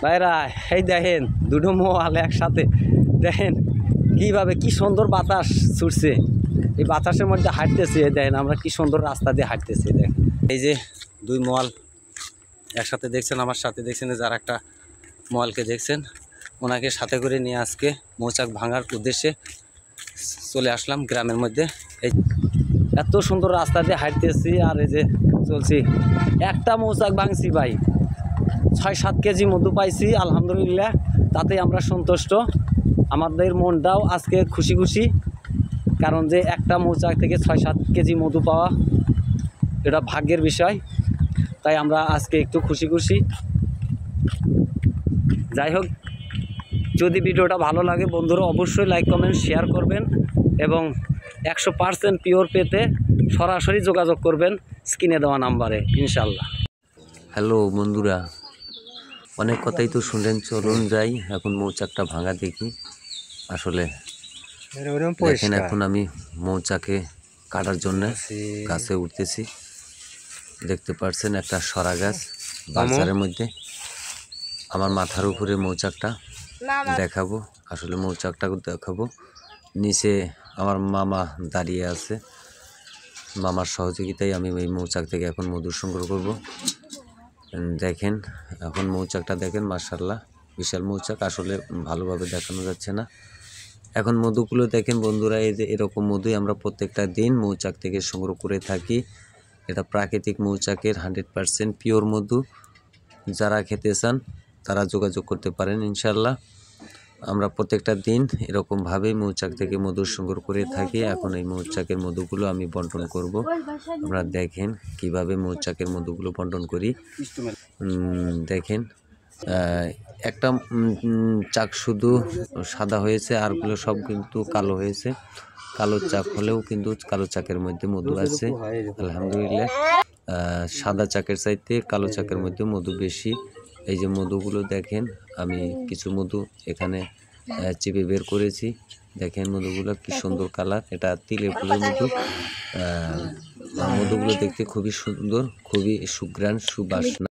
ভাইরা এই দেখেন দুটো মহল একসাথে দেখেন কিভাবে কি সুন্দর বাতাস ছুটছে। এই বাতাসের মধ্যে হাঁটতেছি, দেখেন আমরা কি সুন্দর রাস্তা দিয়ে হাঁটতেছি। দেখেন এই যে দুই মহল একসাথে দেখছেন, আমার সাথে দেখছেন, যার একটা মহলকে দেখছেন ওনাকে সাথে করে নিয়ে আজকে মৌচাক ভাঙার উদ্দেশ্যে চলে আসলাম গ্রামের মধ্যে। এই এত সুন্দর রাস্তা দিয়ে হাঁটতেছি আর এই যে চলছি। একটা মৌচাক ভাঙছি ভাই, ৬-৭ কেজি মধু পাইছি আলহামদুলিল্লাহ, তাতে আমরা সন্তুষ্ট। আমাদের মনটাও আজকে খুশি খুশি, কারণ যে একটা মৌচাক থেকে ৬-৭ কেজি মধু পাওয়া এটা ভাগ্যের বিষয়, তাই আমরা আজকে একটু খুশি খুশি। যাই হোক, যদি ভিডিওটা ভালো লাগে বন্ধুরা অবশ্যই লাইক কমেন্ট শেয়ার করবেন এবং 100% পিওর পেতে সরাসরি যোগাযোগ করবেন স্ক্রিনে দেওয়া নাম্বারে ইনশাল্লাহ। হ্যালো বন্ধুরা, অনেক কথাই তো শুনলেন, চলুন যাই এখন মৌচাকটা ভাঙা দেখি। আসলে দেখেন এখন আমি মৌচাকে কাটার জন্য গাছে উঠতেছি। দেখতে পাচ্ছেন একটা সরা গাছ বাজারের মধ্যে, আমার মাথার উপরে মৌচাকটা দেখাবো। আসলে মৌচাকটা দেখাবো, নিচে আমার মামা দাঁড়িয়ে আছে, মামার সহযোগিতায় আমি এই মৌচাক থেকে এখন মধু সংগ্রহ করব। দেখেন এখন মৌচাকটা দেখেন, মাশাআল্লাহ বিশাল মৌচাক, আসলে ভালোভাবে দেখানো যাচ্ছে না। এখন মধুগুলো দেখেন বন্ধুরা, এই যে এরকম মধুই আমরা প্রত্যেকটা দিন মৌচাক থেকে সংগ্রহ করে থাকি। এটা প্রাকৃতিক মৌচাকের 100% পিওর মধু। যারা খেতে চান তারা যোগাযোগ করতে পারেন ইনশাল্লাহ। আমরা প্রত্যেকটা দিন এরকমভাবেই মৌচাক থেকে মধু সংগ্রহ করে থাকি। এখন এই মৌচাকের মধুগুলো আমি বন্টন করব। আপনারা দেখেন কিভাবে মৌচাকের মধুগুলো বন্টন করি। দেখেন একটা চাক শুধু সাদা হয়েছে, আরগুলো সব কিন্তু কালো হয়েছে। কালো চাক হলেও কিন্তু কালো চাকের মধ্যে মধু আছে আলহামদুলিল্লাহ। সাদা চাকের চাইতে কালো চাকের মধ্যে মধু বেশি। এই যে মধুগুলো দেখেন, আমি কিছু মধু এখানে চিপে বের করেছি। দেখেন মধুগুলো কি সুন্দর কালার, এটা তিলের ফুলের মধু। মধুগুলো দেখতে খুবই সুন্দর, খুবই সুঘ্রাণ সুবাসনা।